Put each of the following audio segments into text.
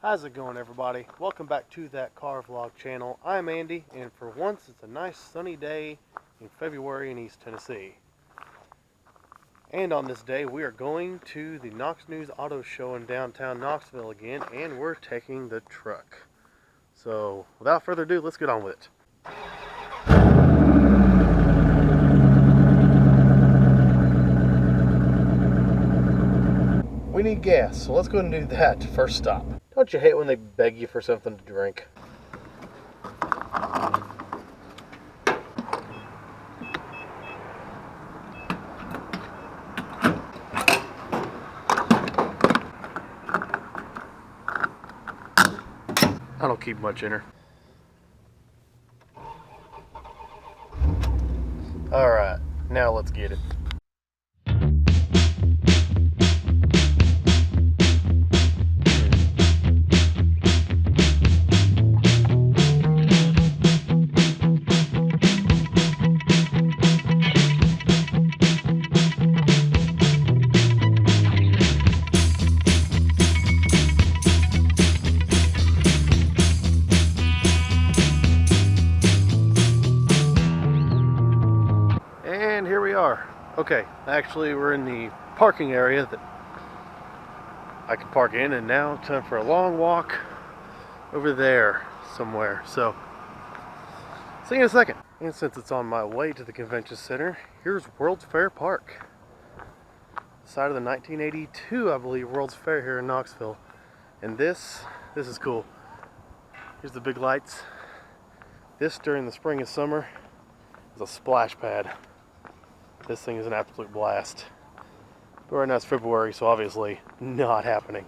How's it going, everybody? Welcome back to That Car Vlog channel. I'm Andy, and for once it's a nice sunny day in February in East Tennessee. And on this day we are going to the Knox News Auto Show in downtown Knoxville again, and we're taking the truck. So without further ado, let's get on with it. We need gas, so let's go ahead and do that first stop. Don't you hate when they beg you for something to drink? I don't keep much in her. Alright, now let's get it. And here we are. Okay, actually we're in the parking area that I can park in, and now time for a long walk over there somewhere. So, see you in a second. And since it's on my way to the convention center, here's World's Fair Park. Site of the 1982, I believe, World's Fair here in Knoxville. And this is cool. Here's the big lights. This during the spring and summer is a splash pad. This thing is an absolute blast. But right now it's February, so obviously not happening.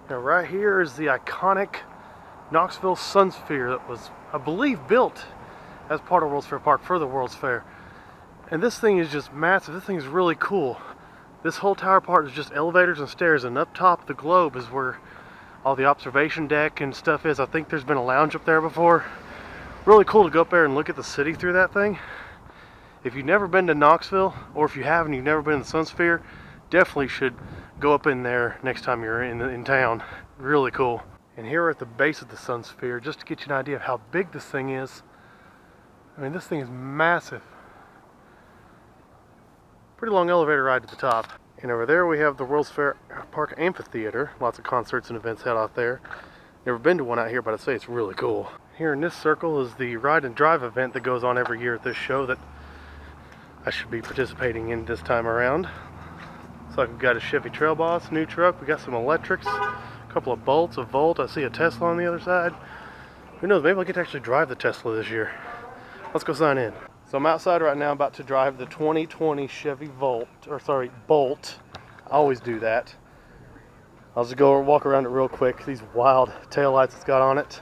Now right here is the iconic Knoxville Sun Sphere that was, I believe, built as part of World's Fair Park for the World's Fair. And this thing is just massive. This thing is really cool. This whole tower part is just elevators and stairs, and up top of the globe is where all the observation deck and stuff is. I think there's been a lounge up there before. Really cool to go up there and look at the city through that thing. If you've never been to Knoxville, or if you have and you've never been in the Sun Sphere, definitely should go up in there next time you're in town. Really cool. And here we're at the base of the Sun Sphere, just to get you an idea of how big this thing is. I mean, this thing is massive. Pretty long elevator ride to the top. And over there we have the World's Fair Park Amphitheater. Lots of concerts and events held out there. Never been to one out here, but I'd say it's really cool. Here in this circle is the ride and drive event that goes on every year at this show that I should be participating in this time around. So we've got a Chevy Trail Boss, new truck. We got some electrics, a couple of Bolts, a Volt. I see a Tesla on the other side. Who knows, maybe I'll get to actually drive the Tesla this year. Let's go sign in. So I'm outside right now about to drive the 2020 Chevy Bolt. I always do that. I'll just go walk around it real quick. These wild taillights it's got on it.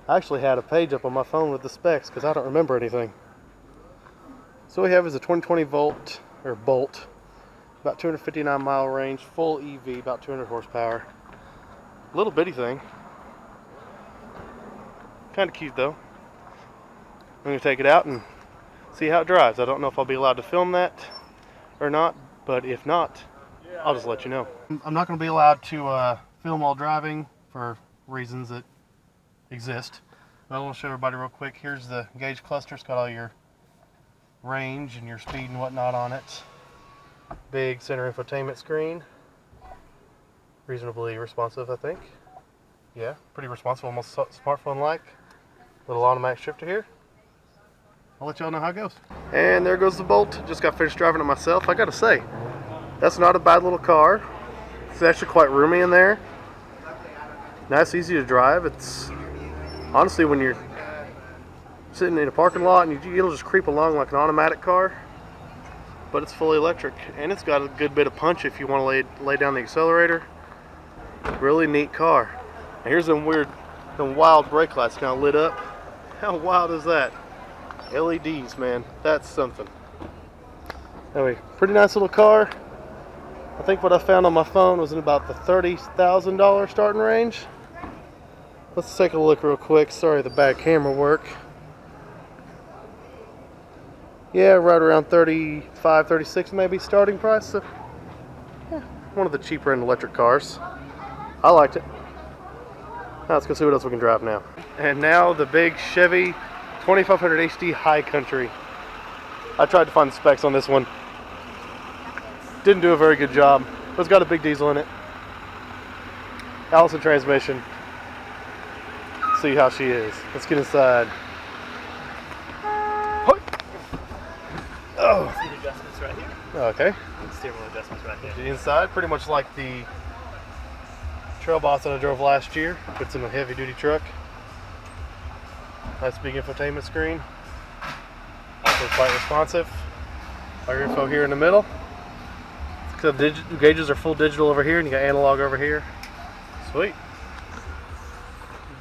I actually had a page up on my phone with the specs because I don't remember anything. So what we have is a 2020 Bolt, about 259 mile range, full EV, about 200 horsepower. Little bitty thing. Kind of cute though. I'm going to take it out and see how it drives. I don't know if I'll be allowed to film that or not, but if not, I'll just let you know. I'm not going to be allowed to film while driving for reasons that exist. But I want to show everybody real quick. Here's the gauge cluster. It's got all your range and your speed and whatnot on it. Big center infotainment screen. Reasonably responsive, I think. Yeah, pretty responsive, almost smartphone-like. Little automatic shifter here. I'll let y'all know how it goes. And there goes the Bolt. Just got finished driving it myself. I gotta say, that's not a bad little car. It's actually quite roomy in there. Nice, easy to drive. It's honestly, when you're sitting in a parking lot and it'll just creep along like an automatic car, but it's fully electric, and it's got a good bit of punch if you want to lay down the accelerator. Really neat car. And here's some wild brake lights kind of lit up. How wild is that? LEDs, man, that's something. Anyway, pretty nice little car. I think what I found on my phone was in about the $30,000 starting range. Let's take a look real quick. Sorry, the bad camera work. Yeah, right around 35, 36 maybe starting price. So, yeah, one of the cheaper end electric cars. I liked it. Now let's go see what else we can drive now. And now the big Chevy 2500 HD High Country. I tried to find the specs on this one. Didn't do a very good job, but it's got a big diesel in it. Allison transmission. Let's see how she is. Let's get inside. Oh. See the adjustments right here. Okay. Steering wheel adjustments right here. The inside, pretty much like the Trail Boss that I drove last year. Fits in a heavy duty truck. Nice big infotainment screen. Also quite responsive. All your info here in the middle. The gauges are full digital over here, and you got analog over here. Sweet.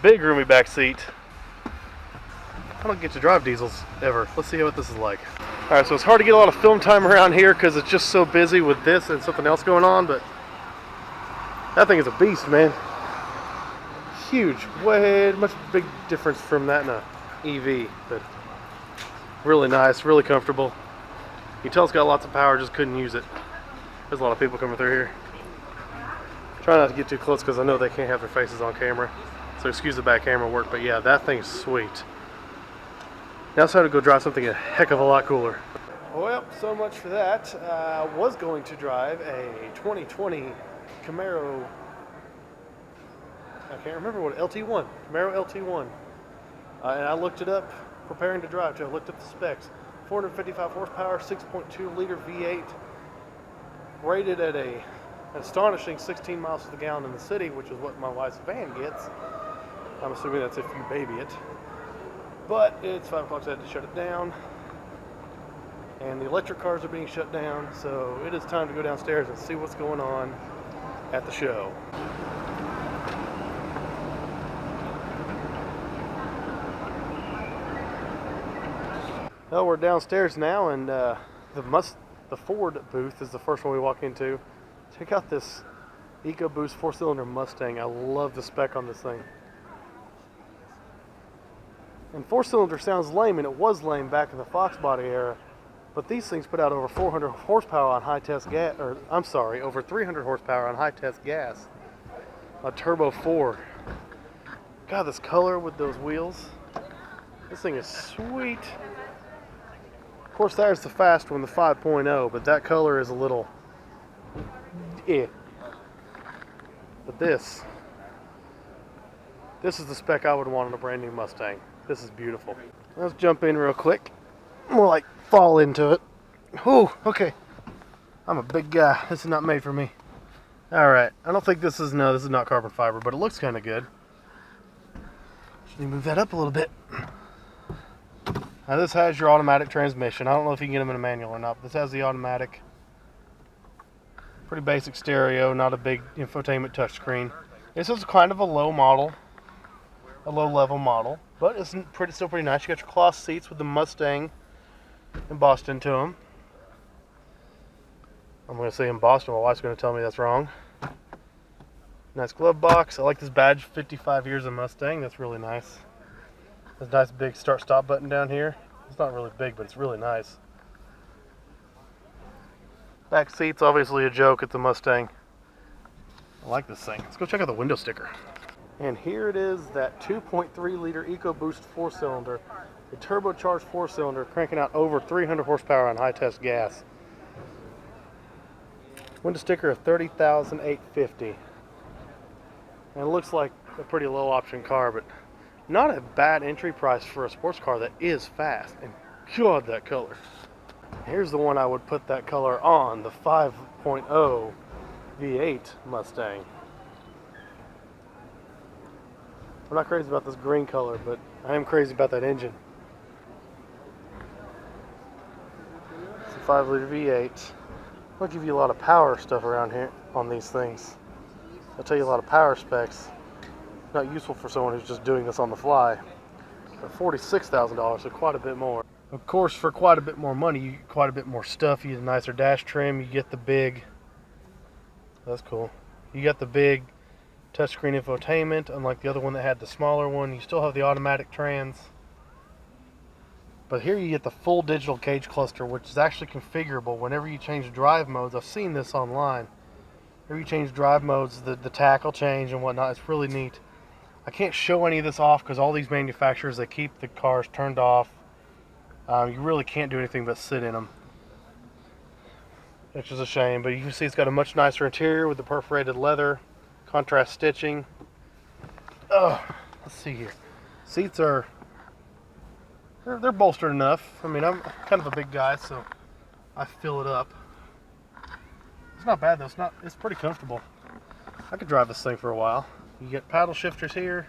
Big roomy back seat. I don't get to drive diesels ever. Let's see what this is like. Alright, so it's hard to get a lot of film time around here because it's just so busy with this and something else going on, but that thing is a beast, man. Huge. Way much big difference from that in a EV, but really nice, really comfortable. You can tell it's got lots of power, just couldn't use it. There's a lot of people coming through here. Try not to get too close because I know they can't have their faces on camera. So excuse the back camera work, but yeah, that thing's sweet. Now it's time to go drive something a heck of a lot cooler. Well, so much for that. I was going to drive a 2020 Camaro. I can't remember what, LT1. Camaro LT1. And I looked it up, preparing to drive to. I looked up the specs. 455 horsepower, 6.2 liter V8. Rated at an astonishing 16 miles to the gallon in the city, which is what my wife's van gets. I'm assuming that's if you baby it. But it's 5 o'clock, so I had to shut it down. And the electric cars are being shut down, so it is time to go downstairs and see what's going on at the show. Well, we're downstairs now, and the Ford booth is the first one we walk into. Check out this EcoBoost 4-cylinder Mustang. I love the spec on this thing. And 4-cylinder sounds lame, and it was lame back in the Fox body era, but these things put out over 400 horsepower on high-test gas, or I'm sorry, over 300 horsepower on high-test gas. A turbo 4. God, this color with those wheels. This thing is sweet. Of course, there's the fast one, the 5.0, but that color is a little eh. But this is the spec I would want in a brand new Mustang. This is beautiful. Let's jump in real quick. We'll like fall into it. Whew, okay. I'm a big guy. This is not made for me. Alright, I don't think this is not carbon fiber, but it looks kind of good. Should we move that up a little bit? Now this has your automatic transmission. I don't know if you can get them in a manual or not, but this has the automatic. Pretty basic stereo, not a big infotainment touchscreen. This is kind of a low model, a low level model, but it's still pretty nice. You got your cloth seats with the Mustang embossed into them. I'm going to say embossed, and my wife's going to tell me that's wrong. Nice glove box. I like this badge, 55 years of Mustang. That's really nice. There's a nice big start-stop button down here. It's not really big, but it's really nice. Back seat's obviously a joke. It's a Mustang. I like this thing. Let's go check out the window sticker. And here it is, that 2.3 liter EcoBoost 4-cylinder. A turbocharged 4-cylinder cranking out over 300 horsepower on high-test gas. Window sticker of $30,850. And it looks like a pretty low option car, but not a bad entry price for a sports car that is fast. And God, that color. Here's the one I would put that color on, the 5.0 V8 Mustang. I'm not crazy about this green color, but I am crazy about that engine. It's a 5 liter V8. I'll give you a lot of power stuff around here on these things. I'll tell you a lot of power specs. Not useful for someone who's just doing this on the fly. But $46,000, so quite a bit more. Of course, for quite a bit more money, you get quite a bit more stuff. You get a nicer dash trim. You get the big, that's cool. You got the big touchscreen infotainment, unlike the other one that had the smaller one. You still have the automatic trans. But here you get the full digital gauge cluster, which is actually configurable whenever you change drive modes. I've seen this online. Whenever you change drive modes, the tack will change and whatnot. It's really neat. I can't show any of this off because all these manufacturers, they keep the cars turned off. You really can't do anything but sit in them, which is a shame. But you can see it's got a much nicer interior with the perforated leather, contrast stitching. Oh, let's see here. Seats are, they're bolstered enough. I mean, I'm kind of a big guy, so I fill it up. It's not bad though. It's pretty comfortable. I could drive this thing for a while. You get paddle shifters here,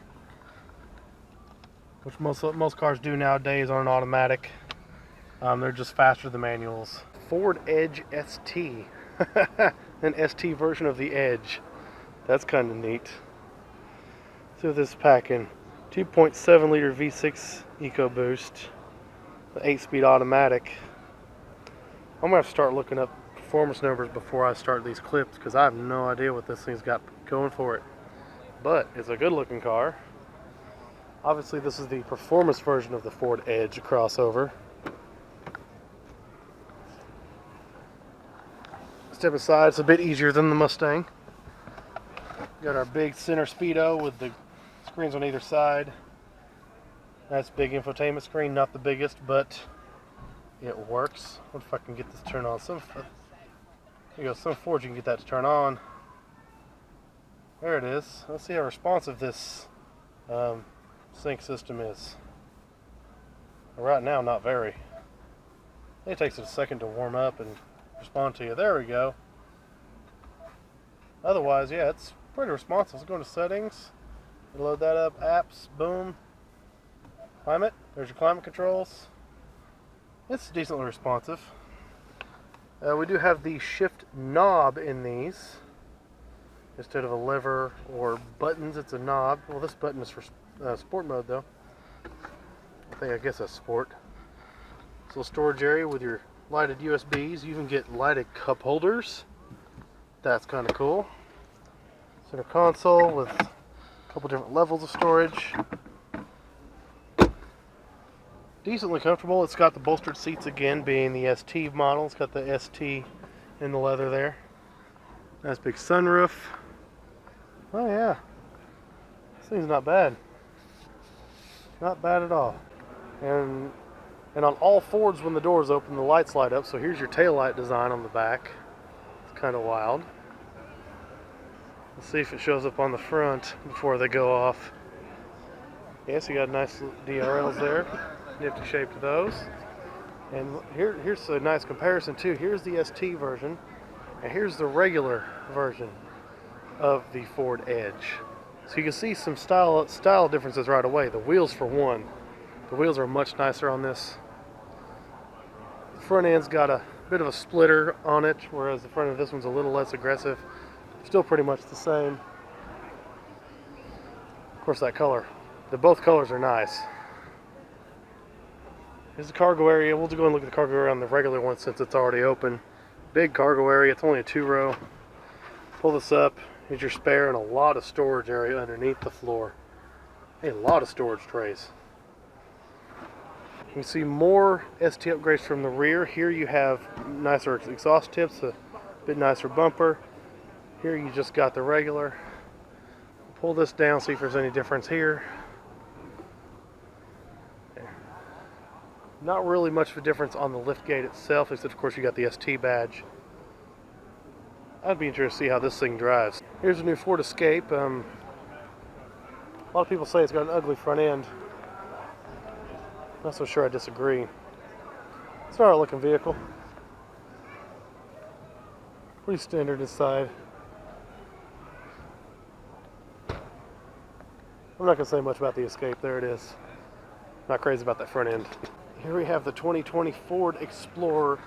which most cars do nowadays on an automatic. They're just faster than manuals. Ford Edge ST, an ST version of the Edge. That's kind of neat. See what this is packing. 2.7 liter V6 EcoBoost, the 8-speed automatic. I'm gonna have to start looking up performance numbers before I start these clips because I have no idea what this thing's got going for it. But it's a good looking car. Obviously this is the performance version of the Ford Edge crossover. Step aside, it's a bit easier than the Mustang. Got our big center speedo with the screens on either side. Nice big infotainment screen, not the biggest, but it works. What if I can get this turned on? There you go, some Fords you can get that to turn on. There it is. Let's see how responsive this sync system is. Right now, not very. It takes it a second to warm up and respond to you. There we go. Otherwise, yeah, it's pretty responsive. Let's go into settings. Load that up. Apps. Boom. Climate. There's your climate controls. It's decently responsive. We do have the shift knob in these. Instead of a lever or buttons, it's a knob. Well, this button is for sport mode, though. I guess that's sport. It's a little storage area with your lighted USBs. You even get lighted cup holders. That's kind of cool. Center console with a couple different levels of storage. Decently comfortable. It's got the bolstered seats again, being the ST model. It's got the ST in the leather there. Nice big sunroof. Oh yeah, this thing's not bad. Not bad at all. And on all Fords, when the doors open, the lights light up. So here's your taillight design on the back. It's kind of wild. Let's see if it shows up on the front before they go off. Yes, you got nice DRLs there. Nifty shape to those. And here's a nice comparison too. Here's the ST version, and here's the regular version of the Ford Edge. So you can see some style differences right away. The wheels, for one. The wheels are much nicer on this. The front end's got a bit of a splitter on it, whereas the front of this one's a little less aggressive. Still pretty much the same. Of course, that color. Both colors are nice. Here's the cargo area. We'll go and look at the cargo area on the regular one since it's already open. Big cargo area. It's only a 2-row. Pull this up. Here's your spare and a lot of storage area underneath the floor. A lot of storage trays. You can see more ST upgrades from the rear. Here you have nicer exhaust tips, a bit nicer bumper. Here you just got the regular. Pull this down, see if there's any difference here. Not really much of a difference on the lift gate itself, except of course you got the ST badge. I'd be interested to see how this thing drives. Here's a new Ford Escape. A lot of people say it's got an ugly front end. Not so sure I disagree. It's an alright looking vehicle. Pretty standard inside. I'm not going to say much about the Escape. There it is. Not crazy about that front end. Here we have the 2020 Ford Explorer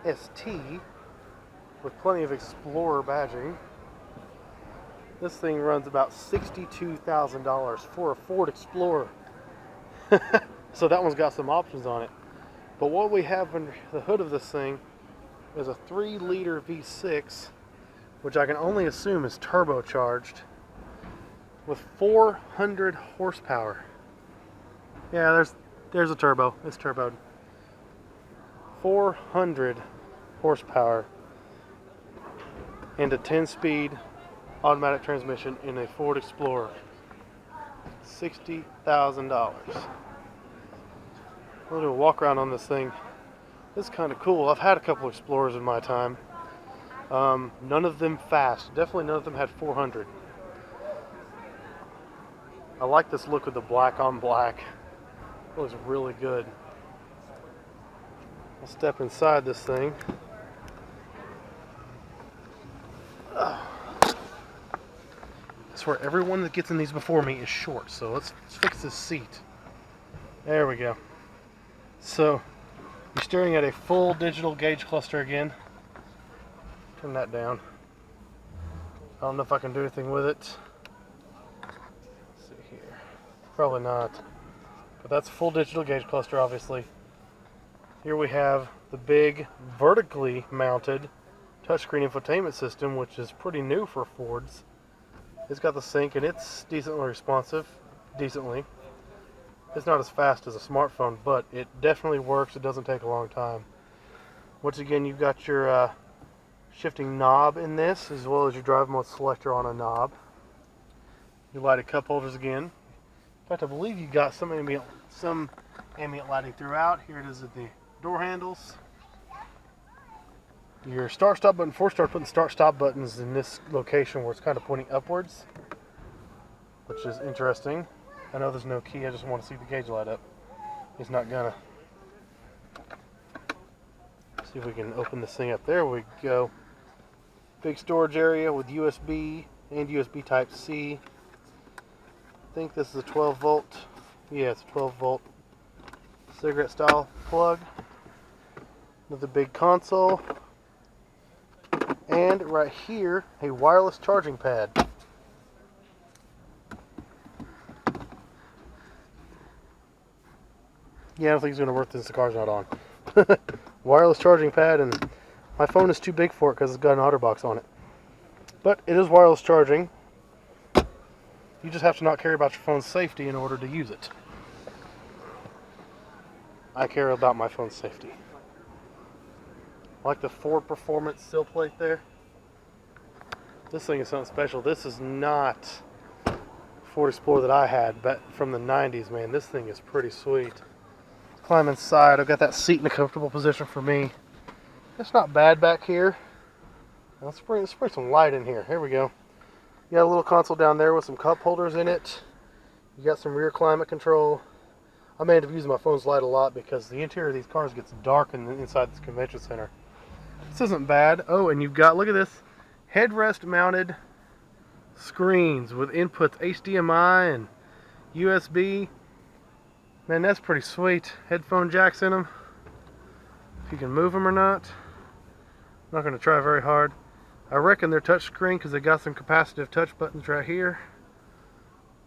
ST with plenty of Explorer badging. This thing runs about $62,000 for a Ford Explorer. So that one's got some options on it. But what we have under the hood of this thing is a 3-liter V6, which I can only assume is turbocharged, with 400 horsepower. Yeah, there's a turbo. It's turboed. 400 horsepower and a 10-speed automatic transmission in a Ford Explorer. $60,000. We'll do a walk around on this thing. It's kind of cool. I've had a couple Explorers in my time. None of them fast. Definitely none of them had 400. I like this look with the black on black. It looks really good. I'll step inside this thing. I swear everyone that gets in these before me is short, so let's fix this seat. There we go. So you're staring at a full digital gauge cluster again. Turn that down. I don't know if I can do anything with it. Let's see here. Probably not. But that's a full digital gauge cluster, obviously. Here we have the big vertically mounted touchscreen infotainment system, which is pretty new for Fords. It's got the sync and it's decently responsive. Decently. It's not as fast as a smartphone, but it definitely works. It doesn't take a long time. Once again, you've got your shifting knob in this, as well as your drive mode selector on a knob. Your lighted cup holders again. In fact, I believe you got some ambient lighting throughout. Here it is at the door handles. Your start stop button. Before start putting start stop buttons in this location where it's kind of pointing upwards, which is interesting. I know there's no key. I just want to see the gauge light up. It's not gonna. See if we can open this thing up. There we go. Big storage area with USB and USB Type-C. I think this is a 12 volt. Yeah, it's a 12 volt cigarette style plug. Another big console. And right here, a wireless charging pad. Yeah, I don't think it's going to work since the car's not on. Wireless charging pad, and my phone is too big for it because it's got an OtterBox on it. But it is wireless charging. You just have to not care about your phone's safety in order to use it. I care about my phone's safety. I like the Ford Performance sill plate there. This thing is something special. This is not Ford Explorer that I had, but from the 90s, man. This thing is pretty sweet. Climb inside. I've got that seat in a comfortable position for me. It's not bad back here. Let's bring some light in here. Here we go. You got a little console down there with some cup holders in it. You got some rear climate control. I may end up using my phone's light a lot because the interior of these cars gets dark inside this convention center. This isn't bad. Oh, and you've got, look at this, headrest mounted screens with inputs HDMI and USB. Man, that's pretty sweet. Headphone jacks in them. If you can move them or not. I'm not going to try very hard. I reckon they're touchscreen because they got some capacitive touch buttons right here.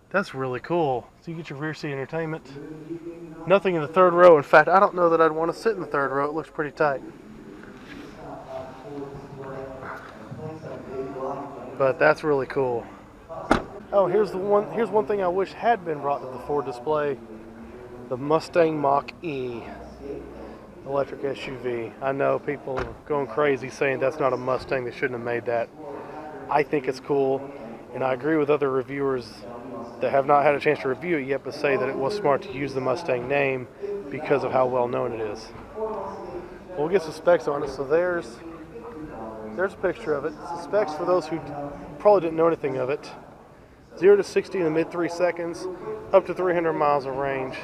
That's really cool. So you get your rear seat entertainment. Nothing in the third row. In fact, I don't know that I'd want to sit in the third row. It looks pretty tight. But that's really cool. Oh, here's one thing I wish had been brought to the Ford display. The Mustang Mach-E electric SUV. I know people are going crazy saying that's not a Mustang, they shouldn't have made that. I think it's cool, and I agree with other reviewers that have not had a chance to review it yet, but say that it was smart to use the Mustang name because of how well known it is. We'll get some specs on it. So there's a picture of it. The specs for those who probably didn't know anything of it. 0 to 60 in the mid 3 seconds, up to 300 miles of range.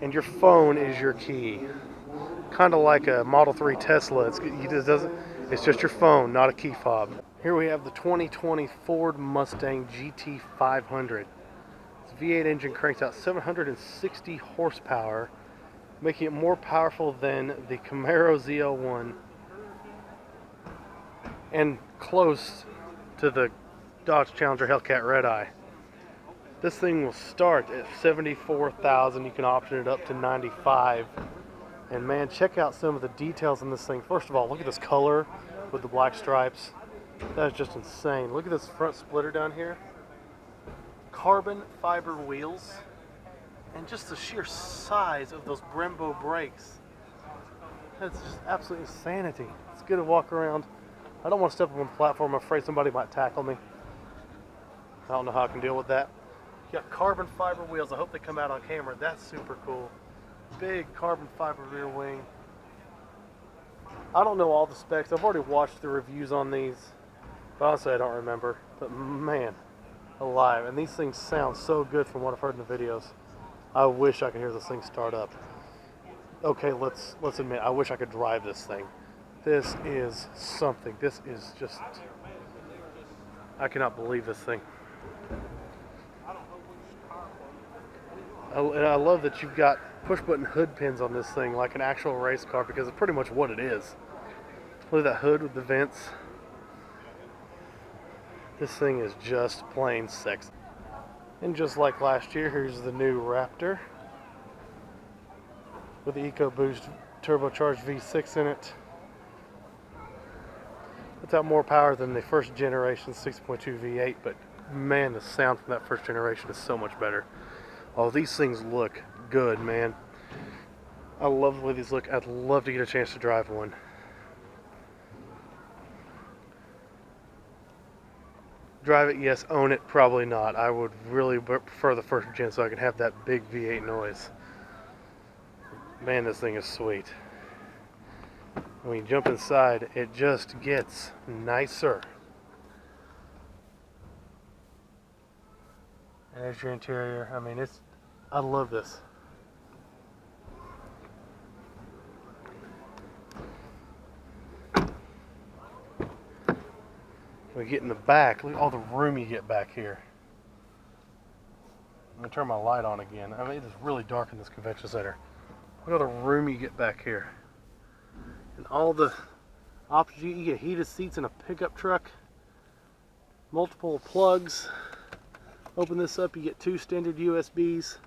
And your phone is your key. Kind of like a Model 3 Tesla. It's just your phone, not a key fob. Here we have the 2020 Ford Mustang GT500. Its V8 engine cranks out 760 horsepower, making it more powerful than the Camaro ZL1 and close to the Dodge Challenger Hellcat Redeye. This thing will start at $74,000. You can option it up to $95,000. And man, check out some of the details in this thing. First of all, look at this color with the black stripes. That is just insane. Look at this front splitter down here. Carbon fiber wheels. And just the sheer size of those Brembo brakes. That's just absolute insanity. It's good to walk around. I don't want to step on the platform. I'm afraid somebody might tackle me. I don't know how I can deal with that. Got carbon fiber wheels. I hope they come out on camera. That's super cool. Big carbon fiber rear wing. I don't know all the specs. I've already watched the reviews on these, but honestly I don't remember. But man, alive. And these things sound so good from what I've heard in the videos. I wish I could hear this thing start up. Okay, let's admit, I wish I could drive this thing. This is something. This is just, I cannot believe this thing. And I love that you've got push-button hood pins on this thing like an actual race car, because it's pretty much what it is. Look at that hood with the vents. This thing is just plain sexy. And just like last year, here's the new Raptor with the EcoBoost turbocharged V6 in it. It's got more power than the first generation 6.2 V8, but man, the sound from that first generation is so much better. Oh, these things look good, man. I love the way these look. I'd love to get a chance to drive one. Drive it, yes. Own it, probably not. I would really prefer the first gen so I can have that big V8 noise. Man, this thing is sweet. When you jump inside, it just gets nicer. And there's your interior. I mean, I love this. We get in the back, look at all the room you get back here. I'm going to turn my light on again. I mean, it is really dark in this convention center. Look at all the room you get back here. And all the options, you get heated seats in a pickup truck, multiple plugs. Open this up, you get 2 standard USBs.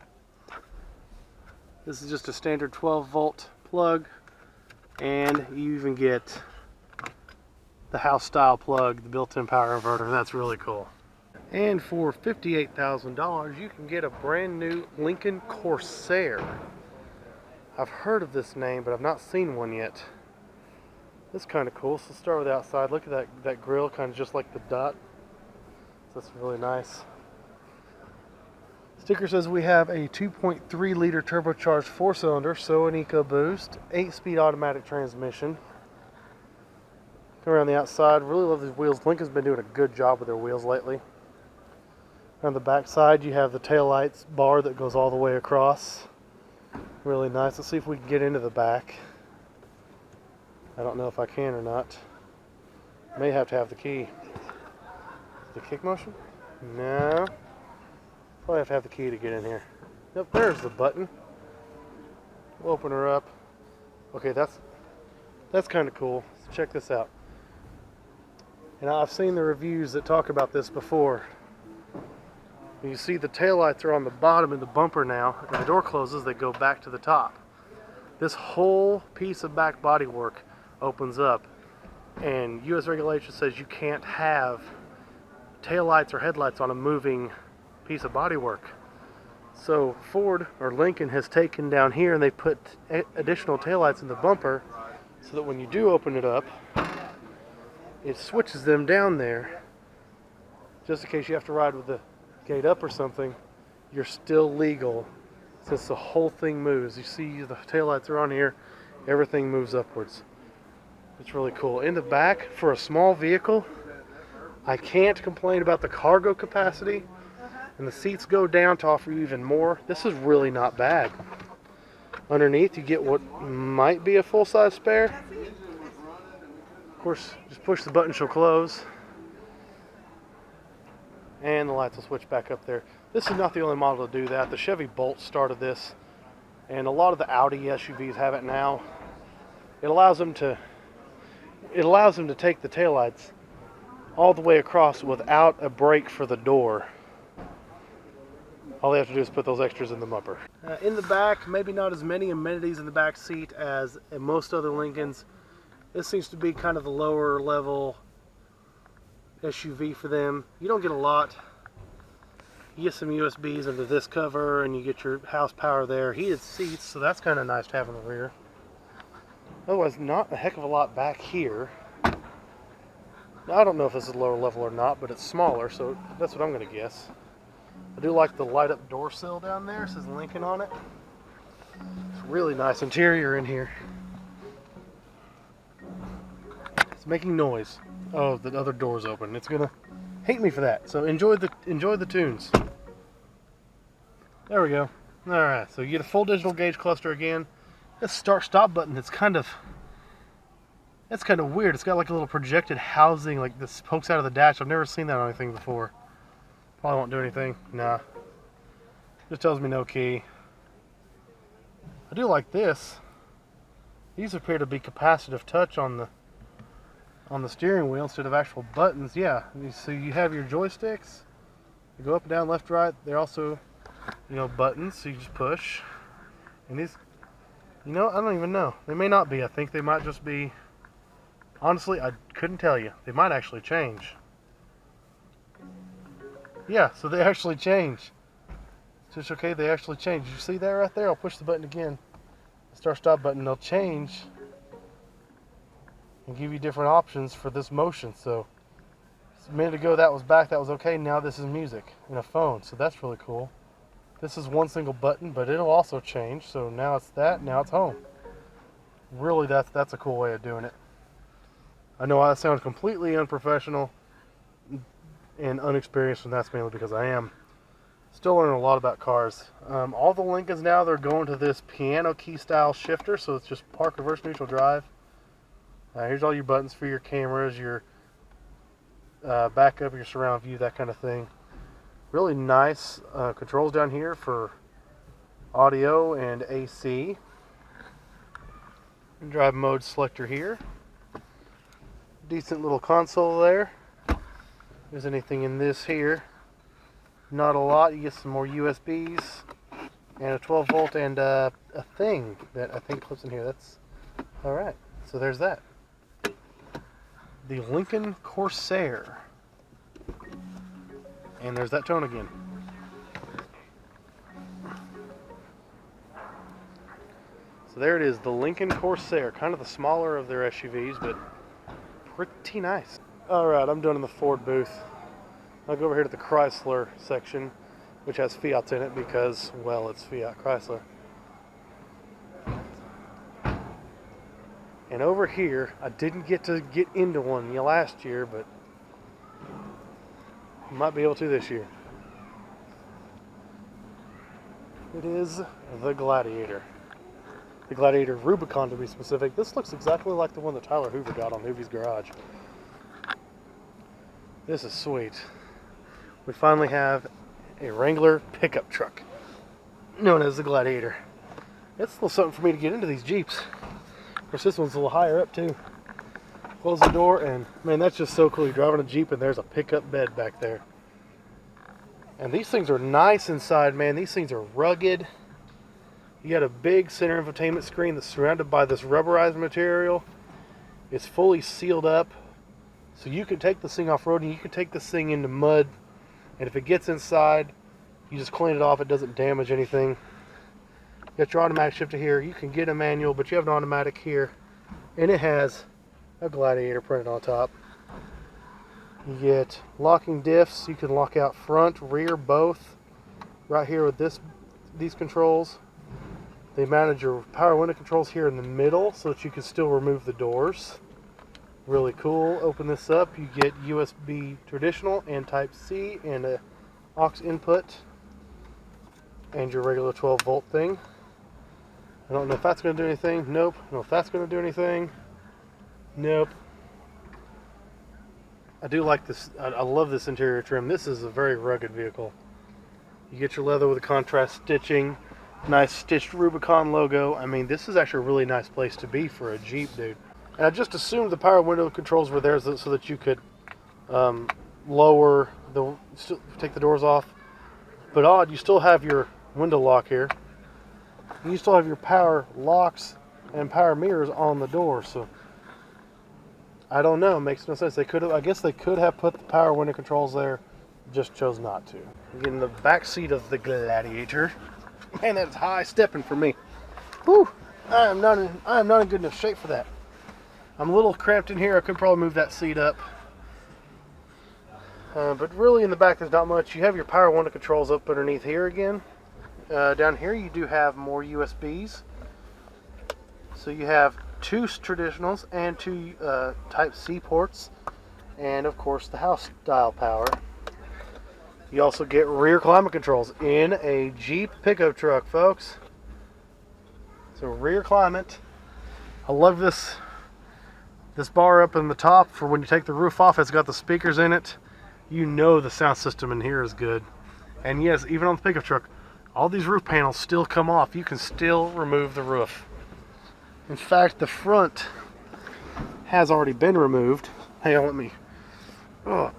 This is just a standard 12-volt plug, and you even get the house style plug, the built-in power inverter. That's really cool. And for $58,000 you can get a brand new Lincoln Corsair. I've heard of this name, but I've not seen one yet. This is kind of cool. So let's start with the outside. Look at that grill, kind of just like the Dot. So that's really nice. Sticker says we have a 2.3 liter turbocharged 4-cylinder, so an EcoBoost, 8-speed automatic transmission. Come around the outside, really love these wheels. Lincoln's been doing a good job with their wheels lately. On the back side, you have the taillights bar that goes all the way across. Really nice. Let's see if we can get into the back. I don't know if I can or not. May have to have the key. The kick motion? No. Probably have to have the key to get in here. Yep, there's the button. We'll open her up. Okay, that's kind of cool. So check this out. And I've seen the reviews that talk about this before. You see the taillights are on the bottom in the bumper now, and the door closes, they go back to the top. This whole piece of back bodywork opens up, and US regulation says you can't have taillights or headlights on a moving piece of bodywork. So Ford or Lincoln has taken down here and they put additional taillights in the bumper so that when you do open it up, it switches them down there, just in case you have to ride with the gate up or something. You're still legal since the whole thing moves. You see the taillights are on here, everything moves upwards. It's really cool. In the back, for a small vehicle, I can't complain about the cargo capacity, and the seats go down to offer you even more. This is really not bad. Underneath, you get what might be a full-size spare. Of course, just push the button, she'll close. And the lights will switch back up there. This is not the only model to do that. The Chevy Bolt started this, and a lot of the Audi SUVs have it now. It allows them to take the taillights all the way across without a brake for the door. All they have to do is put those extras in the bumper. In the back, maybe not as many amenities in the back seat as in most other Lincolns. This seems to be kind of the lower level SUV for them. You don't get a lot. You get some USBs under this cover, and you get your house power there. Heated seats, so that's kind of nice to have in the rear. Otherwise, not a heck of a lot back here. Now, I don't know if this is lower level or not, but it's smaller, so that's what I'm going to guess. I do like the light up door sill down there. It says Lincoln on it. It's really nice interior in here. It's making noise. Oh, the other door's open. It's gonna hate me for that. So enjoy the tunes. There we go. All right. So you get a full digital gauge cluster again. This start stop button. That's kind of weird. It's got like a little projected housing like this pokes out of the dash. I've never seen that on anything before. Probably won't do anything. Nah. Just tells me no key. I do like this. These appear to be capacitive touch on the steering wheel instead of actual buttons. Yeah. So you have your joysticks. You go up and down, left, right. They're also, buttons. So you just push. And these, I don't even know. They may not be. I think they might just be. Honestly, I couldn't tell you. They might actually change. Yeah, so they actually change. Just okay, they actually change. Did you see that right there? I'll push the button again. The start stop button, they'll change and give you different options for this motion. So a minute ago that was back, that was okay. Now this is music in a phone. So that's really cool. This is one single button, but it'll also change. So now it's that, now it's home. Really, that's a cool way of doing it. I know I sound completely unprofessional and unexperienced, and that's mainly because I am still learning a lot about cars. All the Lincolns now, they're going to this piano key style shifter, so it's just park, reverse, neutral, drive. Here's all your buttons for your cameras, your backup, your surround view, that kind of thing. Really nice controls down here for audio and AC. Drive mode selector here. Decent little console there. If there's anything in this here, not a lot. You get some more USBs and a 12 volt and a thing that I think clips in here. That's all right. So there's that. The Lincoln Corsair, and there's that tone again. So there it is, the Lincoln Corsair, kind of the smaller of their SUVs, but pretty nice. Alright, I'm done in the Ford booth. I'll go over here to the Chrysler section, which has Fiats in it because, well, it's Fiat Chrysler. And over here, I didn't get to get into one last year, but I might be able to this year. It is the Gladiator. The Gladiator Rubicon, to be specific. This looks exactly like the one that Tyler Hoover got on Hoovie's Garage. This is sweet. We finally have a Wrangler pickup truck, known as the Gladiator. It's a little something for me to get into these Jeeps. Of course, this one's a little higher up too. Close the door, and man, that's just so cool. You're driving a Jeep, and there's a pickup bed back there. And these things are nice inside, man. These things are rugged. You got a big center infotainment screen that's surrounded by this rubberized material. It's fully sealed up. So you can take this thing off-roading, you can take this thing into mud, and if it gets inside, you just clean it off, it doesn't damage anything. You got your automatic shifter here, you can get a manual, but you have an automatic here, and it has a Gladiator printed on top. You get locking diffs, you can lock out front, rear, both, right here with these controls. They mounted your power window controls here in the middle so that you can still remove the doors. Really cool. Open this up, you get USB traditional and Type-C and a aux input and your regular 12 volt thing. I don't know if that's going to do anything. Nope. I don't know if that's going to do anything. Nope. I do like this. I love this interior trim. This is a very rugged vehicle. You get your leather with the contrast stitching. Nice stitched Rubicon logo. I mean, this is actually a really nice place to be for a Jeep, dude. And I just assumed the power window controls were there so that you could take the doors off. But odd, you still have your window lock here. And you still have your power locks and power mirrors on the door. So I don't know. It makes no sense. I guess they could have put the power window controls there. Just chose not to. Get in the back seat of the Gladiator. Man, that's high stepping for me. Whew! I am not in good enough shape for that. I'm a little cramped in here. I could probably move that seat up. But really in the back there's not much. You have your power window controls up underneath here again. Down here you do have more USBs. So you have two traditionals and two Type-C ports. And of course the house style power. You also get rear climate controls in a Jeep pickup truck, folks. So rear climate. I love this bar up in the top for when you take the roof off. It's got the speakers in it. You know the sound system in here is good. And yes, even on the pickup truck, all these roof panels still come off. You can still remove the roof. In fact, the front has already been removed. Hey, let me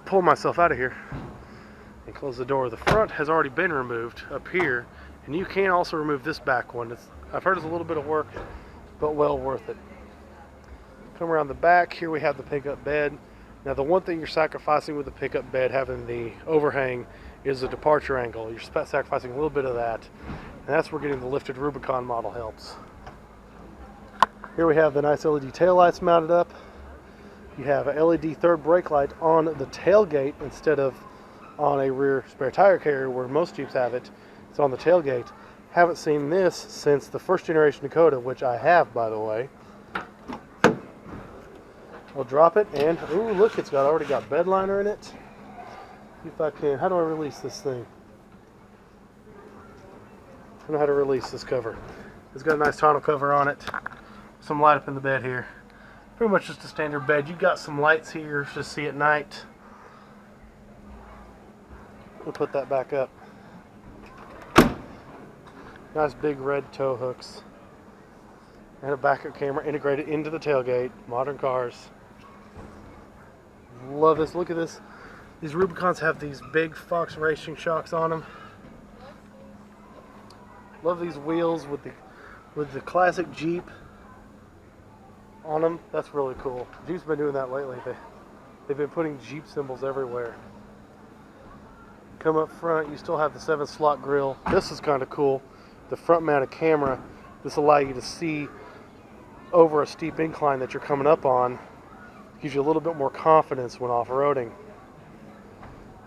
pull myself out of here and close the door. The front has already been removed up here, and you can also remove this back one. I've heard it's a little bit of work, but well worth it. Come around the back, here we have the pickup bed. Now the one thing you're sacrificing with the pickup bed having the overhang is the departure angle. You're sacrificing a little bit of that, and that's where getting the lifted Rubicon model helps. Here we have the nice LED taillights mounted up. You have a LED third brake light on the tailgate instead of on a rear spare tire carrier where most Jeeps have it. It's on the tailgate. Haven't seen this since the first generation Dakota, which I have, by the way. We'll drop it, and ooh, look, it's already got bed liner in it. See if I can. How do I release this thing? I don't know how to release this cover. It's got a nice tonneau cover on it. Some light up in the bed here. Pretty much just a standard bed. You've got some lights here to see at night. We'll put that back up. Nice big red tow hooks. And a backup camera integrated into the tailgate. Modern cars. Love this. Look at this. These Rubicons have these big Fox Racing shocks on them. Love these wheels with the classic Jeep on them. That's really cool. Jeep's been doing that lately. They've been putting Jeep symbols everywhere. Come up front, you still have the 7-slot grill. This is kind of cool. The front mounted camera. This allows you to see over a steep incline that you're coming up on. Gives you a little bit more confidence when off-roading.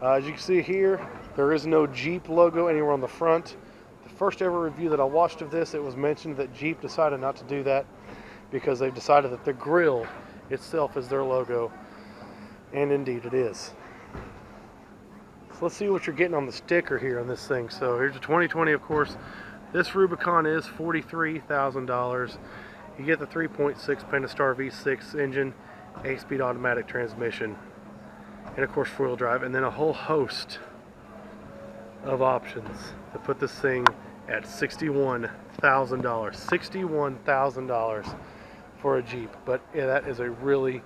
As you can see here, there is no Jeep logo anywhere on the front. The first ever review that I watched of this, it was mentioned that Jeep decided not to do that because they've decided that the grille itself is their logo. And indeed it is. So let's see what you're getting on the sticker here on this thing. So here's a 2020, of course. This Rubicon is $43,000. You get the 3.6 Pentastar V6 engine, 8-speed automatic transmission, and of course 4-wheel drive, and then a whole host of options to put this thing at $61,000. $61,000 for a Jeep. But yeah, that is a really,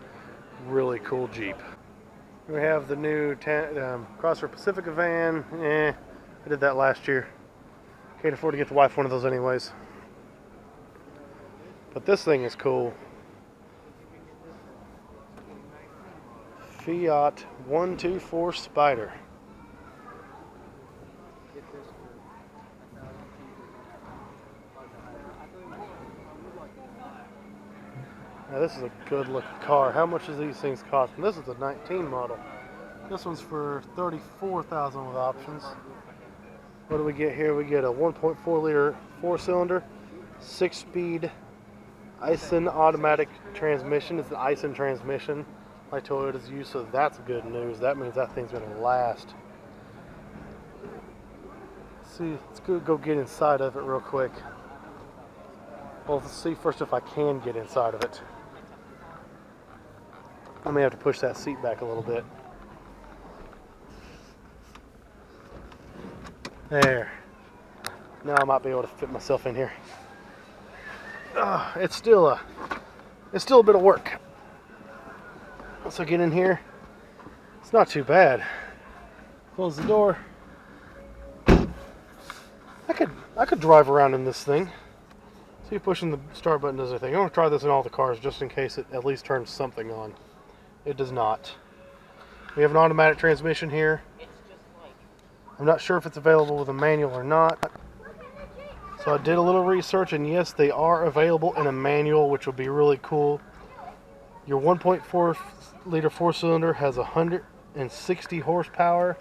really cool Jeep. We have the new Crosser Pacifica van. I did that last year. Can't afford to get the wife one of those anyways. But this thing is cool. Fiat 124 Spider. Now this is a good looking car. How much does these things cost? And this is a 19 model. This one's for $34,000 with options. What do we get here? We get a 1.4 liter 4-cylinder, 6-speed Aisin automatic transmission. It's an Aisin transmission like Toyota's use, so that's good news. That means that thing's going to last. Let's go get inside of it real quick. Well, let's see first if I can get inside of it. I may have to push that seat back a little bit. There. Now I might be able to fit myself in here. It's still a bit of work. Once I get in here, it's not too bad. Close the door. I could drive around in this thing. See, pushing the start button does anything. I'm going to try this in all the cars just in case it at least turns something on. It does not. We have an automatic transmission here. I'm not sure if it's available with a manual or not. So I did a little research, and yes, they are available in a manual, which would be really cool. Your 1.4 liter 4-cylinder has 260 horsepower.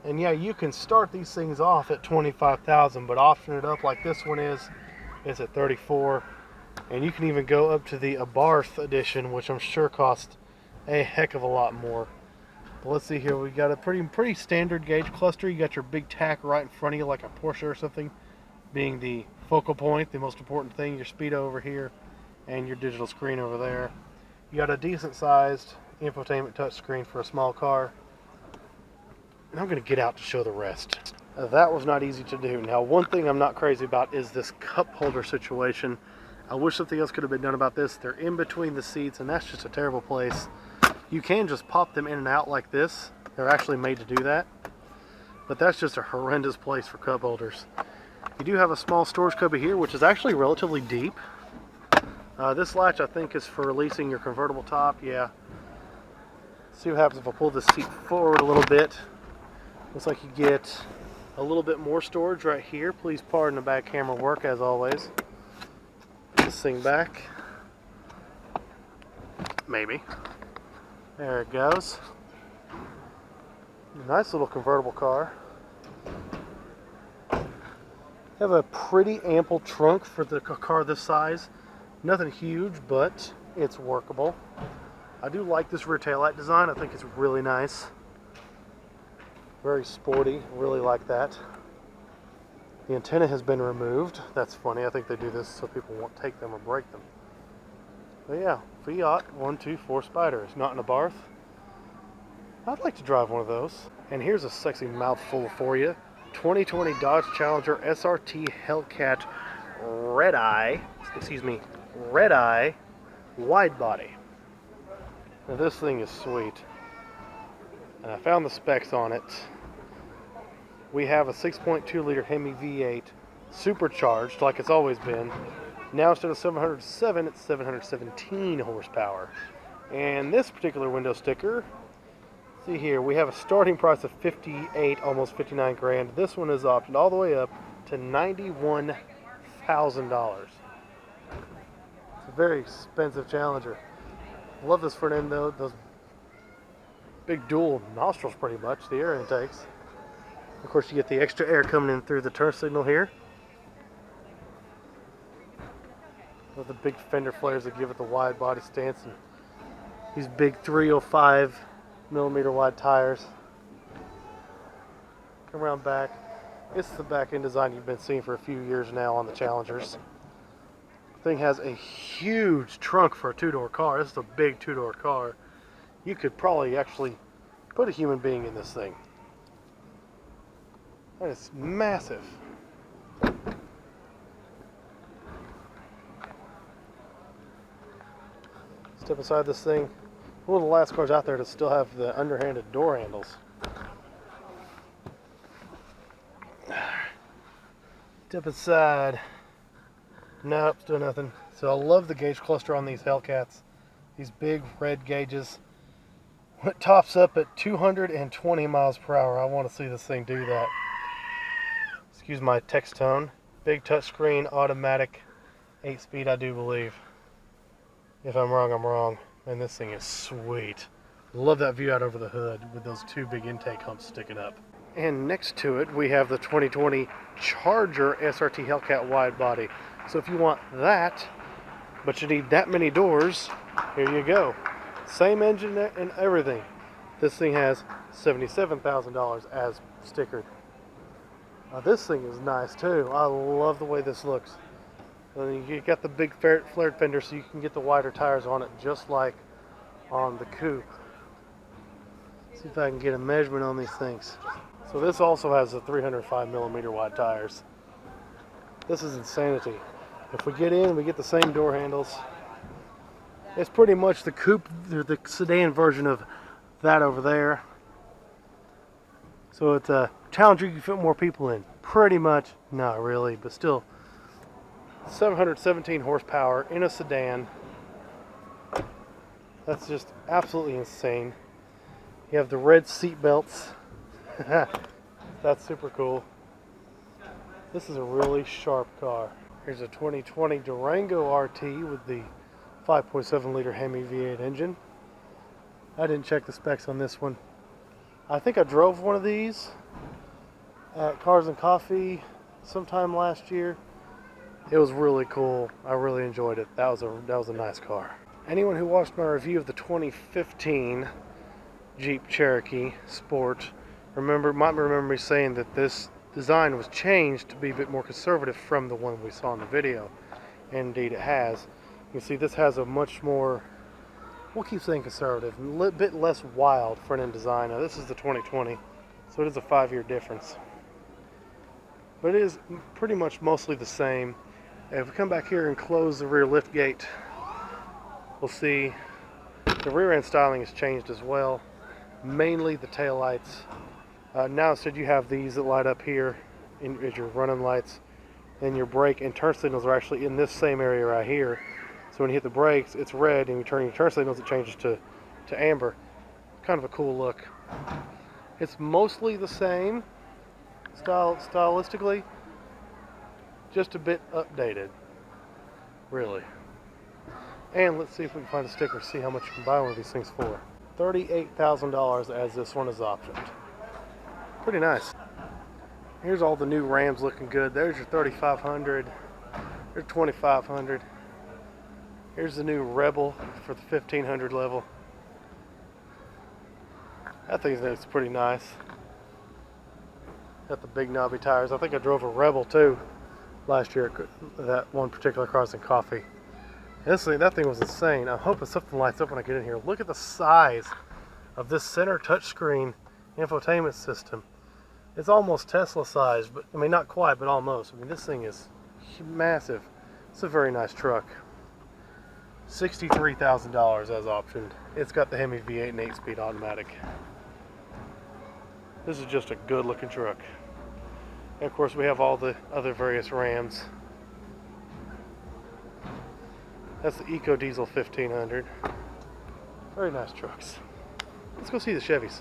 And yeah, you can start these things off at 25,000, but option it up like this one is at 34. And you can even go up to the Abarth edition, which I'm sure costs a heck of a lot more. But let's see here, we got a pretty standard gauge cluster. You got your big tack right in front of you like a Porsche or something, being the focal point, the most important thing, your speedo over here, and your digital screen over there. You got a decent sized infotainment touchscreen for a small car. And I'm going to get out to show the rest. That was not easy to do. Now, one thing I'm not crazy about is this cup holder situation. I wish something else could have been done about this. They're in between the seats, and that's just a terrible place. You can just pop them in and out like this. They're actually made to do that. But that's just a horrendous place for cup holders. You do have a small storage cubby here, which is actually relatively deep. This latch, I think, is for releasing your convertible top. Yeah. See what happens if I pull this seat forward a little bit. Looks like you get a little bit more storage right here. Please pardon the back camera work as always. Put this thing back. Maybe. There it goes. Nice little convertible car. Have a pretty ample trunk for the car this size. Nothing huge, but it's workable. I do like this rear taillight design. I think it's really nice. Very sporty. Really like that. The antenna has been removed. That's funny. I think they do this so people won't take them or break them. But yeah, Fiat 124 Spider. It's not in a Barth. I'd like to drive one of those. And here's a sexy mouthful for you. 2020 Dodge Challenger SRT Hellcat Red Eye wide body. Now this thing is sweet. And I found the specs on it. We have a 6.2 liter Hemi V8 supercharged like it's always been. Now instead of 707, it's 717 horsepower. And this particular window sticker, see here, we have a starting price of 58, almost 59 grand. This one is optioned all the way up to $91,000. It's a very expensive Challenger. Love this front end though. Those big dual nostrils pretty much, the air intakes. Of course you get the extra air coming in through the turn signal here. With the big fender flares that give it the wide body stance and these big 305 millimeter wide tires. Come around back. It's the back end design you've been seeing for a few years now on the Challengers. The thing has a huge trunk for a two-door car. This is a big two-door car. You could probably actually put a human being in this thing. That is massive. Step inside this thing. One of the last cars out there to still have the underhanded door handles. Step inside. Nope, still nothing. So I love the gauge cluster on these Hellcats. These big red gauges. When it tops up at 220 miles per hour, I want to see this thing do that. Excuse my text tone. Big touchscreen, automatic, 8-speed, I do believe. If I'm wrong, I'm wrong. And this thing is sweet. Love that view out over the hood with those two big intake humps sticking up. And next to it, we have the 2020 Charger SRT Hellcat wide body. So if you want that, but you need that many doors, here you go. Same engine and everything. This thing has $77,000 as stickered. Now this thing is nice too. I love the way this looks. And you got the big flared fender so you can get the wider tires on it just like on the coupe. See if I can get a measurement on these things. So this also has the 305 millimeter wide tires. This is insanity. If we get in, we get the same door handles. It's pretty much the coupe, the sedan version of that over there. So it's a Challenger you can fit more people in. Pretty much, not really, but still. 717 horsepower in a sedan. That's just absolutely insane. You have the red seat belts. That's super cool. This is a really sharp car. Here's a 2020 Durango RT with the 5.7 liter Hemi V8 engine. I didn't check the specs on this one. I think I drove one of these at Cars and Coffee sometime last year. It was really cool. I really enjoyed it. That was a nice car. Anyone who watched my review of the 2015 Jeep Cherokee Sport might remember me saying that this design was changed to be a bit more conservative from the one we saw in the video. And indeed it has. You can see this has a much more, we'll keep saying conservative, a bit less wild front end design. Now this is the 2020, so it is a 5-year difference. But it is pretty much mostly the same. If we come back here and close the rear lift gate, we'll see the rear end styling has changed as well. Mainly the tail lights. Now instead you have these that light up here as your running lights, and your brake and turn signals are actually in this same area right here. So when you hit the brakes, it's red, and you turn your turn signals, it changes to amber. Kind of a cool look. It's mostly the same stylistically, just a bit updated, really. And let's see if we can find a sticker, see how much you can buy one of these things for. $38,000 as this one is optioned. Pretty nice. Here's all the new Rams looking good. There's your 3500, there's 2500. Here's the new Rebel for the 1500 level. I think it's pretty nice. Got the big knobby tires. I think I drove a Rebel too last year, that one particular Cars and Coffee. That thing was insane. I'm hoping something lights up when I get in here. Look at the size of this center touchscreen infotainment system. It's almost Tesla sized, but I mean not quite, but almost. I mean this thing is massive. It's a very nice truck. $63,000 as optioned. It's got the Hemi V8 and 8-speed automatic. This is just a good looking truck. And of course we have all the other various Rams. That's the Eco Diesel 1500. Very nice trucks. Let's go see the Chevys.